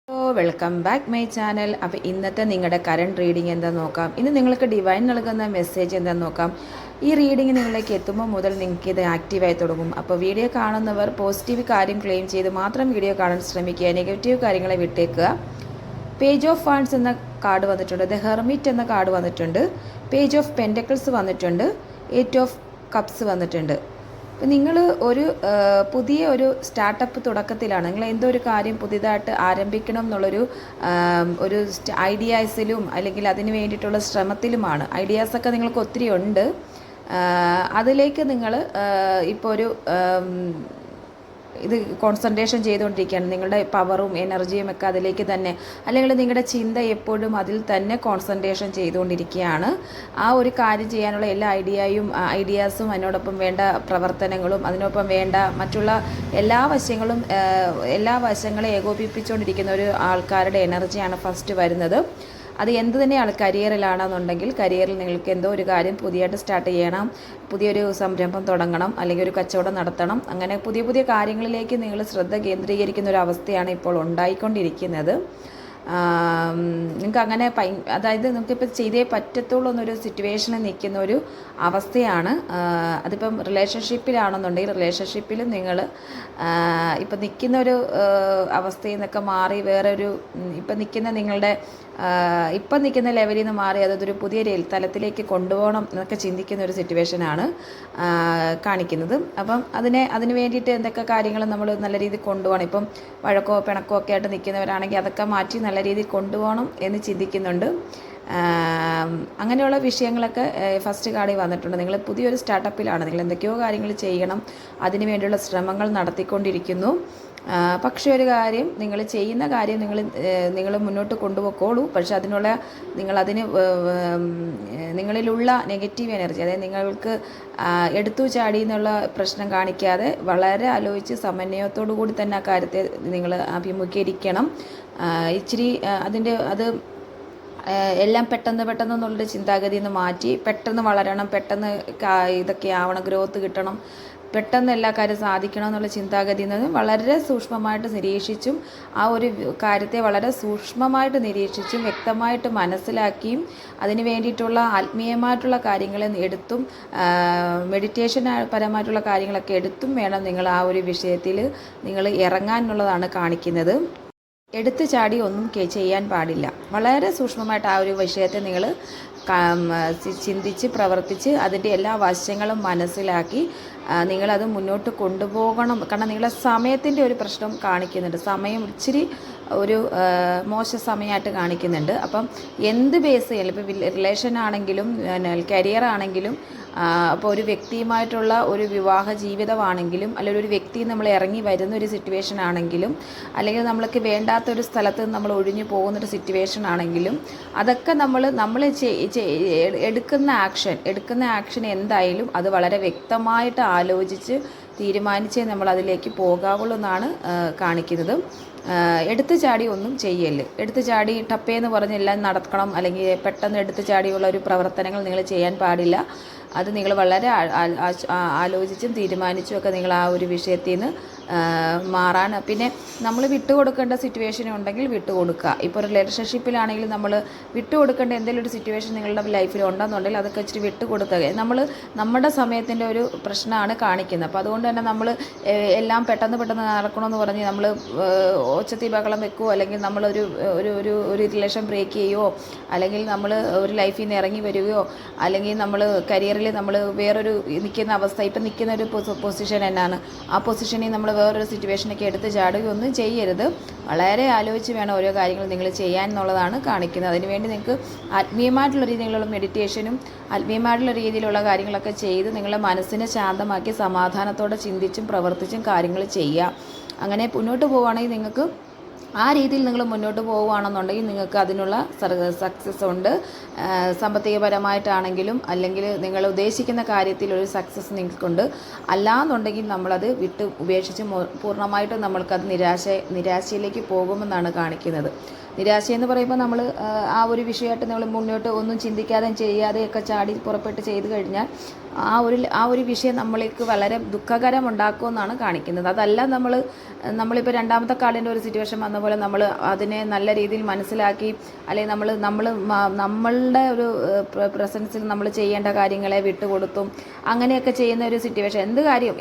Welcome back my channel. അപ്പോൾ ഇന്നത്തെ നിങ്ങളുടെ കറണ്ട് റീഡിംഗ് എന്താണെന്ന് നോക്കാം. ഇന്ന് നിങ്ങൾക്ക് ഡിവൈൻ നൽകുന്ന മെസ്സേജ് എന്താണെന്ന് നോക്കാം. ഈ റീഡിംഗ് നിങ്ങളിലേക്ക് എത്തുമ്പോൾ മുതൽ നിങ്ങൾക്ക് ഇത് ആക്റ്റീവായി തുടങ്ങും. അപ്പോൾ വീഡിയോ കാണുന്നവർ പോസിറ്റീവ് കാര്യം ക്ലെയിം ചെയ്ത് മാത്രം വീഡിയോ കാണാൻ ശ്രമിക്കുക, നെഗറ്റീവ് കാര്യങ്ങളെ വിട്ടേക്കുക. പേജ് ഓഫ് വാൻഡ്സ് എന്ന കാർഡ് വന്നിട്ടുണ്ട്, ദ ഹെർമിറ്റ് എന്ന കാർഡ് വന്നിട്ടുണ്ട്, പേജ് ഓഫ് പെൻറ്റക്കിൾസ് വന്നിട്ടുണ്ട്, എയ്റ്റ് ഓഫ് കപ്സ് വന്നിട്ടുണ്ട്. അപ്പോൾ നിങ്ങൾ പുതിയ ഒരു സ്റ്റാർട്ടപ്പ് തുടക്കത്തിലാണ്. നിങ്ങൾ എന്തോ ഒരു കാര്യം പുതിയതായിട്ട് ആരംഭിക്കണം എന്നുള്ളൊരു ഐഡിയാസിലും അല്ലെങ്കിൽ അതിന് വേണ്ടിയിട്ടുള്ള ശ്രമത്തിലുമാണ്. ഐഡിയാസൊക്കെ നിങ്ങൾക്ക് ഒത്തിരി ഉണ്ട്. അതിലേക്ക് നിങ്ങൾ ഇപ്പോൾ ഇത് കോൺസെൻട്രേഷൻ ചെയ്തുകൊണ്ടിരിക്കുകയാണ്. നിങ്ങളുടെ പവറും എനർജിയും ഒക്കെ അതിലേക്ക് തന്നെ, അല്ലെങ്കിൽ നിങ്ങളുടെ ചിന്ത എപ്പോഴും അതിൽ തന്നെ കോൺസെൻട്രേഷൻ ചെയ്തുകൊണ്ടിരിക്കുകയാണ്. ആ ഒരു കാര്യം ചെയ്യാനുള്ള എല്ലാ ഐഡിയാസും അതിനോടൊപ്പം വേണ്ട പ്രവർത്തനങ്ങളും അതിനൊപ്പം വേണ്ട മറ്റുള്ള എല്ലാ വശങ്ങളെ ഏകോപിപ്പിച്ചുകൊണ്ടിരിക്കുന്ന ഒരു ആൾക്കാരുടെ എനർജിയാണ് ഫസ്റ്റ് വരുന്നത്. അത് എന്ത് തന്നെയാണ്, കരിയറിലാണെന്നുണ്ടെങ്കിൽ കരിയറിൽ നിങ്ങൾക്ക് എന്തോ ഒരു കാര്യം പുതിയതായിട്ട് സ്റ്റാർട്ട് ചെയ്യണം, പുതിയൊരു സംരംഭം തുടങ്ങണം, അല്ലെങ്കിൽ ഒരു കച്ചവടം നടത്തണം. അങ്ങനെ പുതിയ പുതിയ കാര്യങ്ങളിലേക്ക് നിങ്ങൾ ശ്രദ്ധ കേന്ദ്രീകരിക്കുന്ന ഒരു അവസ്ഥയാണ് ഇപ്പോൾ ഉണ്ടായിക്കൊണ്ടിരിക്കുന്നത്. നിങ്ങൾക്ക് അങ്ങനെ അതായത് നിങ്ങൾക്കിപ്പോൾ ചെയ്തേ പറ്റത്തുള്ളൂ എന്നൊരു സിറ്റുവേഷനിൽ നിൽക്കുന്ന ഒരു അവസ്ഥയാണ്. അതിപ്പം റിലേഷൻഷിപ്പിലാണെന്നുണ്ടെങ്കിൽ റിലേഷൻഷിപ്പിൽ നിങ്ങൾ ഇപ്പം നിൽക്കുന്ന ഒരു അവസ്ഥയിൽ നിന്നൊക്കെ മാറി വേറൊരു ഇപ്പം നിൽക്കുന്ന ലെവലിൽ നിന്ന് മാറി അതൊരു പുതിയ തലത്തിലേക്ക് കൊണ്ടുപോകണം എന്നൊക്കെ ചിന്തിക്കുന്ന ഒരു സിറ്റുവേഷനാണ് കാണിക്കുന്നത്. അപ്പം അതിന് വേണ്ടിയിട്ട് എന്തൊക്കെ കാര്യങ്ങൾ നമ്മൾ നല്ല രീതിയിൽ കൊണ്ടുപോകണം. ഇപ്പം വഴക്കോ പിണക്കോ ഒക്കെ ആയിട്ട് നിൽക്കുന്നവരാണെങ്കിൽ അതൊക്കെ മാറ്റി നല്ല രീതിയിൽ കൊണ്ടുപോകണം എന്ന് ചിന്തിക്കുന്നുണ്ട്. അങ്ങനെയുള്ള വിഷയങ്ങളൊക്കെ ഫസ്റ്റ് കാർഡിൽ വന്നിട്ടുണ്ട്. നിങ്ങൾ പുതിയൊരു സ്റ്റാർട്ടപ്പിലാണ്, നിങ്ങൾ എന്തൊക്കെയോ കാര്യങ്ങൾ ചെയ്യണം, അതിനു വേണ്ടിയുള്ള ശ്രമങ്ങൾ നടത്തിക്കൊണ്ടിരിക്കുന്നു. പക്ഷേ ഒരു കാര്യം, നിങ്ങൾ ചെയ്യുന്ന കാര്യം നിങ്ങൾ മുന്നോട്ട് കൊണ്ടുപോയിക്കോളൂ. പക്ഷെ നിങ്ങളിലുള്ള നെഗറ്റീവ് എനർജി, അതായത് നിങ്ങൾക്ക് എടുത്തു ചാടി എന്നുള്ള പ്രശ്നം കാണിക്കാതെ വളരെ ആലോചിച്ച് സമന്വയത്തോടു കൂടി തന്നെ ആ കാര്യത്തെ നിങ്ങൾ അഭിമുഖീകരിക്കണം. ഇച്ചിരി അത് എല്ലാം പെട്ടെന്നുള്ളൊരു ചിന്താഗതിയിൽ നിന്ന് മാറ്റി പെട്ടെന്ന് വളരണം, പെട്ടെന്ന് ഇതൊക്കെ ആവണം, ഗ്രോത്ത് കിട്ടണം, പെട്ടെന്ന് എല്ലാ കാര്യം സാധിക്കണം എന്നുള്ള ചിന്താഗതിയിൽ നിന്ന് വളരെ സൂക്ഷ്മമായിട്ട് നിരീക്ഷിച്ചും ആ ഒരു കാര്യത്തെ വളരെ സൂക്ഷ്മമായിട്ട് നിരീക്ഷിച്ചും വ്യക്തമായിട്ട് മനസ്സിലാക്കിയും അതിന് വേണ്ടിയിട്ടുള്ള ആത്മീയമായിട്ടുള്ള കാര്യങ്ങളെ എടുത്തും മെഡിറ്റേഷൻ പരമായിട്ടുള്ള കാര്യങ്ങളൊക്കെ എടുത്തും വേണം നിങ്ങൾ ആ ഒരു വിഷയത്തിൽ നിങ്ങൾ ഇറങ്ങാൻ എന്നുള്ളതാണ് കാണിക്കുന്നത്. എടുത്തു ചാടി ഒന്നും ചെയ്യാൻ പാടില്ല. വളരെ സൂക്ഷ്മമായിട്ട് ആ ഒരു വിഷയത്തെ നിങ്ങൾ ചിന്തിച്ച് പ്രവർത്തിച്ച് അതിൻ്റെ എല്ലാ വശങ്ങളും മനസ്സിലാക്കി നിങ്ങളത് മുന്നോട്ട് കൊണ്ടുപോകണം. കാരണം നിങ്ങളെ സമയത്തിൻ്റെ ഒരു പ്രശ്നം കാണിക്കുന്നുണ്ട്, സമയം ഇച്ചിരി ഒരു മോശ സമയമായിട്ട് കാണിക്കുന്നുണ്ട്. അപ്പം എന്ത് ബേസ് ചെയ്യാലും, ഇപ്പോൾ റിലേഷൻ ആണെങ്കിലും കരിയർ ആണെങ്കിലും, അപ്പോൾ ഒരു വ്യക്തിയുമായിട്ടുള്ള ഒരു വിവാഹ ജീവിതമാണെങ്കിലും, അല്ലെങ്കിൽ ഒരു വ്യക്തി നമ്മൾ ഇറങ്ങി വരുന്ന ഒരു സിറ്റുവേഷൻ ആണെങ്കിലും, അല്ലെങ്കിൽ നമ്മൾക്ക് വേണ്ടാത്തൊരു സ്ഥലത്ത് നമ്മൾ ഒഴിഞ്ഞു പോകുന്നൊരു സിറ്റുവേഷൻ ആണെങ്കിലും, അതൊക്കെ നമ്മൾ എടുക്കുന്ന ആക്ഷൻ എന്തായാലും അത് വളരെ വ്യക്തമായിട്ട് ആലോചിച്ച് തീരുമാനിച്ചേ നമ്മൾ അതിലേക്ക് പോകാവുള്ളൂ എന്നാണ് കാണിക്കുന്നത്. എടുത്തു ചാടി ഒന്നും ചെയ്യല്. എടുത്തു ചാടി ടപ്പേന്ന് പറഞ്ഞ് എല്ലാം നടക്കണം, അല്ലെങ്കിൽ പെട്ടെന്ന് എടുത്തു ചാടിയുള്ള ഒരു പ്രവർത്തനങ്ങൾ നിങ്ങൾ ചെയ്യാൻ പാടില്ല. അത് നിങ്ങൾ വളരെ ആലോചിച്ചും തീരുമാനിച്ചും ഒക്കെ നിങ്ങൾ ആ ഒരു വിഷയത്തിൽ നിന്ന് മാറാൻ. പിന്നെ നമ്മൾ വിട്ടുകൊടുക്കേണ്ട സിറ്റുവേഷൻ ഉണ്ടെങ്കിൽ വിട്ടുകൊടുക്കുക. ഇപ്പോൾ റിലേഷൻഷിപ്പിലാണെങ്കിൽ നമ്മൾ വിട്ടുകൊടുക്കേണ്ട എന്തെങ്കിലും ഒരു സിറ്റുവേഷൻ നിങ്ങളുടെ ലൈഫിൽ ഉണ്ടെന്നുണ്ടെങ്കിൽ അതൊക്കെ ഇച്ചിരി വിട്ടുകൊടുക്കുക. നമ്മുടെ സമയത്തിൻ്റെ ഒരു പ്രശ്നമാണ് കാണിക്കുന്നത്. അപ്പോൾ അതുകൊണ്ട് തന്നെ നമ്മൾ എല്ലാം പെട്ടെന്ന് നടക്കണമെന്ന് പറഞ്ഞ് നമ്മൾ ഒച്ചത്തി ബഹളം വെക്കുകയോ, അല്ലെങ്കിൽ നമ്മളൊരു റിലേഷൻ ബ്രേക്ക് ചെയ്യുകയോ, അല്ലെങ്കിൽ നമ്മൾ ഒരു ലൈഫിൽ നിന്ന് ഇറങ്ങി വരികയോ, അല്ലെങ്കിൽ നമ്മൾ കരിയറിൽ നമ്മൾ വേറൊരു നിൽക്കുന്ന അവസ്ഥ, ഇപ്പം നിൽക്കുന്ന ഒരു പൊസിഷൻ എന്നാണ്, ആ പൊസിഷനിൽ നമ്മൾ വേറൊരു സിറ്റുവേഷനൊക്കെ എടുത്ത് ചാടുകയോ ഒന്നും ചെയ്യരുത്. വളരെ ആലോചിച്ച് വേണം ഓരോ കാര്യങ്ങൾ നിങ്ങൾ ചെയ്യാൻ എന്നുള്ളതാണ് കാണിക്കുന്നത്. അതിനുവേണ്ടി നിങ്ങൾക്ക് ആത്മീയമായിട്ടുള്ള രീതിയിലുള്ള മെഡിറ്റേഷനും ആത്മീയമായിട്ടുള്ള രീതിയിലുള്ള കാര്യങ്ങളൊക്കെ ചെയ്ത് നിങ്ങളുടെ മനസ്സിനെ ശാന്തമാക്കി സമാധാനത്തോടെ ചിന്തിച്ചും പ്രവർത്തിച്ചും കാര്യങ്ങൾ ചെയ്യുക. അങ്ങനെ മുന്നോട്ട് പോവുകയാണെങ്കിൽ നിങ്ങൾക്ക് ആ രീതിയിൽ നിങ്ങൾ മുന്നോട്ട് പോവുകയാണെന്നുണ്ടെങ്കിൽ നിങ്ങൾക്ക് അതിനുള്ള സക്സസ് ഉണ്ട്. സാമ്പത്തികപരമായിട്ടാണെങ്കിലും അല്ലെങ്കിൽ നിങ്ങൾ ഉദ്ദേശിക്കുന്ന കാര്യത്തിൽ ഒരു സക്സസ് നിങ്ങൾക്കുണ്ട്. അല്ലാന്നുണ്ടെങ്കിൽ നമ്മളത് ഉപേക്ഷിച്ച് പൂർണ്ണമായിട്ടും നമ്മൾക്കത് നിരാശയിലേക്ക് പോകുമെന്നാണ് കാണിക്കുന്നത്. നിരാശയെന്ന് പറയുമ്പോൾ നമ്മൾ ആ ഒരു വിഷയമായിട്ട് നമ്മൾ മുന്നോട്ട് ഒന്നും ചിന്തിക്കാതെ ചെയ്യാതെയൊക്കെ ചാടി പുറപ്പെട്ട് ചെയ്ത് കഴിഞ്ഞാൽ ആ ഒരു വിഷയം നമ്മൾക്ക് വളരെ ദുഃഖകരമുണ്ടാക്കുമെന്നാണ് കാണിക്കുന്നത്. അതല്ല നമ്മളിപ്പോൾ രണ്ടാമത്തെ കാർഡിൻ്റെ ഒരു സിറ്റുവേഷൻ വന്ന പോലെ നമ്മൾ അതിനെ നല്ല രീതിയിൽ മനസ്സിലാക്കി, അല്ലെങ്കിൽ നമ്മളുടെ ഒരു പ്രസൻസിൽ നമ്മൾ ചെയ്യേണ്ട കാര്യങ്ങളെ വിട്ടുകൊടുത്തും അങ്ങനെയൊക്കെ ചെയ്യുന്ന ഒരു സിറ്റുവേഷൻ,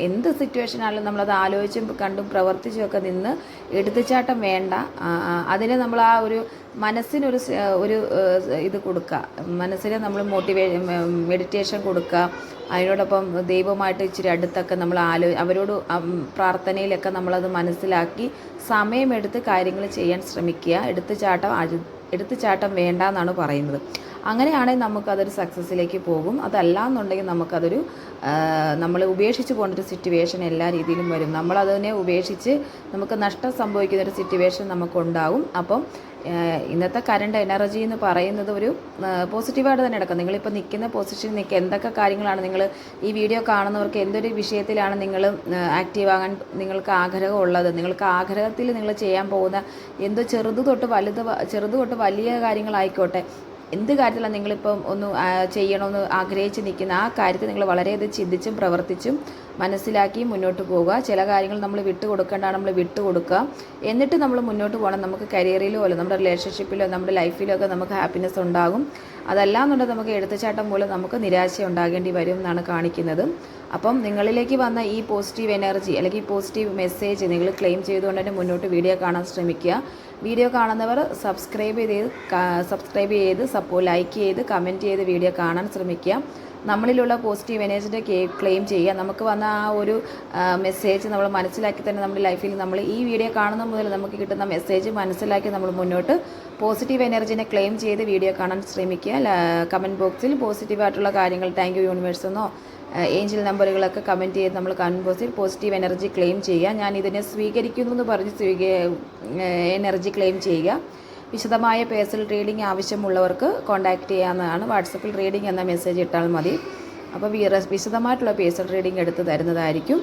എന്ത് സിറ്റുവേഷനാണെങ്കിലും നമ്മളത് ആലോചിച്ചും കണ്ടും പ്രവർത്തിച്ചും ഒക്കെ നിന്ന് എടുത്തുചാട്ടം വേണ്ട. അതിനെ നമ്മൾ ആ ഒരു മനസ്സിനൊരു ഇത് കൊടുക്കുക, മനസ്സിന് നമ്മൾ മെഡിറ്റേഷൻ കൊടുക്കുക. അതിനോടൊപ്പം ദൈവമായിട്ട് ഇച്ചിരി അടുത്തൊക്കെ നമ്മൾ അവരോട് പ്രാർത്ഥനയിലൊക്കെ നമ്മളത് മനസ്സിലാക്കി സമയമെടുത്ത് കാര്യങ്ങൾ ചെയ്യാൻ ശ്രമിക്കുക. എടുത്തുചാട്ടം വേണ്ട എന്നാണ് പറയുന്നത്. അങ്ങനെയാണെങ്കിൽ നമുക്കതൊരു സക്സസ്സിലേക്ക് പോകും. അതല്ല എന്നുണ്ടെങ്കിൽ നമ്മൾ ഉപേക്ഷിച്ച് പോകുന്നൊരു സിറ്റുവേഷൻ എല്ലാ രീതിയിലും വരും. നമ്മളതിനെ ഉപേക്ഷിച്ച് നമുക്ക് നഷ്ടം സംഭവിക്കുന്നൊരു സിറ്റുവേഷൻ നമുക്കുണ്ടാവും. അപ്പം ഇന്നത്തെ കറണ്ട് എനർജി എന്ന് പറയുന്നത് ഒരു പോസിറ്റീവായിട്ട് തന്നെ എടുക്കാം. നിങ്ങളിപ്പോൾ നിൽക്കുന്ന പൊസിഷനിൽ നിൽക്കുക, എന്തൊക്കെ കാര്യങ്ങളാണ് നിങ്ങൾ ഈ വീഡിയോ കാണുന്നവർക്ക് എന്തൊരു വിഷയത്തിലാണ് നിങ്ങൾ ആക്റ്റീവ് ആകാൻ നിങ്ങൾക്ക് ആഗ്രഹമുള്ളത്, നിങ്ങൾക്ക് ആഗ്രഹത്തിൽ നിങ്ങൾ ചെയ്യാൻ പോകുന്ന ചെറുത് തൊട്ട് വലിയ കാര്യങ്ങളായിക്കോട്ടെ, എന്ത് കാര്യത്തിലാണ് നിങ്ങളിപ്പം ഒന്ന് ചെയ്യണമെന്ന് ആഗ്രഹിച്ച് നിൽക്കുന്ന ആ കാര്യത്തിൽ നിങ്ങൾ വളരെയധികം ചിന്തിച്ചും പ്രവർത്തിച്ചും മനസ്സിലാക്കി മുന്നോട്ട് പോവുക. ചില കാര്യങ്ങൾ നമ്മൾ വിട്ടുകൊടുക്കേണ്ടതാണ് നമ്മൾ വിട്ടുകൊടുക്കുക. എന്നിട്ട് നമ്മൾ മുന്നോട്ട് പോകണം. നമുക്ക് കരിയറിലോ അല്ല നമ്മുടെ റിലേഷൻഷിപ്പിലോ നമ്മുടെ ലൈഫിലോ ഒക്കെ നമുക്ക് ഹാപ്പിനെസ് ഉണ്ടാകും. അതല്ലാന്നുണ്ടെങ്കിൽ നമുക്ക് എടുത്തുചാട്ടം മൂലം നമുക്ക് നിരാശ ഉണ്ടാകേണ്ടി വരും എന്നാണ് കാണിക്കുന്നത്. അപ്പം നിങ്ങളിലേക്ക് വന്ന ഈ പോസിറ്റീവ് എനർജി അല്ലെങ്കിൽ ഈ പോസിറ്റീവ് മെസ്സേജ് നിങ്ങൾ ക്ലെയിം ചെയ്തുകൊണ്ട് തന്നെ മുന്നോട്ട് വീഡിയോ കാണാൻ ശ്രമിക്കുക. വീഡിയോ കാണുന്നവർ സബ്സ്ക്രൈബ് ചെയ്ത് ലൈക്ക് ചെയ്ത് കമൻറ്റ് ചെയ്ത് വീഡിയോ കാണാൻ ശ്രമിക്കുക. നമ്മളിലുള്ള പോസിറ്റീവ് എനർജിൻ്റെ ക്ലെയിം ചെയ്യുക. നമുക്ക് വന്ന ആ ഒരു മെസ്സേജ് നമ്മൾ മനസ്സിലാക്കി തന്നെ നമ്മുടെ ലൈഫിൽ നമ്മൾ ഈ വീഡിയോ കാണുന്ന മുതൽ നമുക്ക് കിട്ടുന്ന മെസ്സേജ് മനസ്സിലാക്കി നമ്മൾ മുന്നോട്ട് പോസിറ്റീവ് എനർജിനെ ക്ലെയിം ചെയ്ത് വീഡിയോ കാണാൻ ശ്രമിക്കുക. കമൻറ്റ് ബോക്സിൽ പോസിറ്റീവായിട്ടുള്ള കാര്യങ്ങൾ താങ്ക് യു യൂണിവേഴ്സ് എന്നോ ഏഞ്ചൽ നമ്പറുകളൊക്കെ കമൻറ്റ് ചെയ്ത് നമ്മൾ കമൻറ്റ് ബോക്സിൽ പോസിറ്റീവ് എനർജി ക്ലെയിം ചെയ്യുക. ഞാൻ ഇതിനെ സ്വീകരിക്കുന്നു എന്ന് പറഞ്ഞ് എനർജി ക്ലെയിം ചെയ്യുക. വിശദമായ പേഴ്സണൽ റീഡിംഗ് ആവശ്യമുള്ളവർക്ക് കോൺടാക്റ്റ് ചെയ്യാവുന്നതാണ്. വാട്സപ്പിൽ റീഡിംഗ് എന്ന മെസ്സേജ് ഇട്ടാൽ മതി. അപ്പോൾ വിശദമായിട്ടുള്ള പേഴ്സണൽ റീഡിംഗ് എടുത്ത് തരുന്നതായിരിക്കും.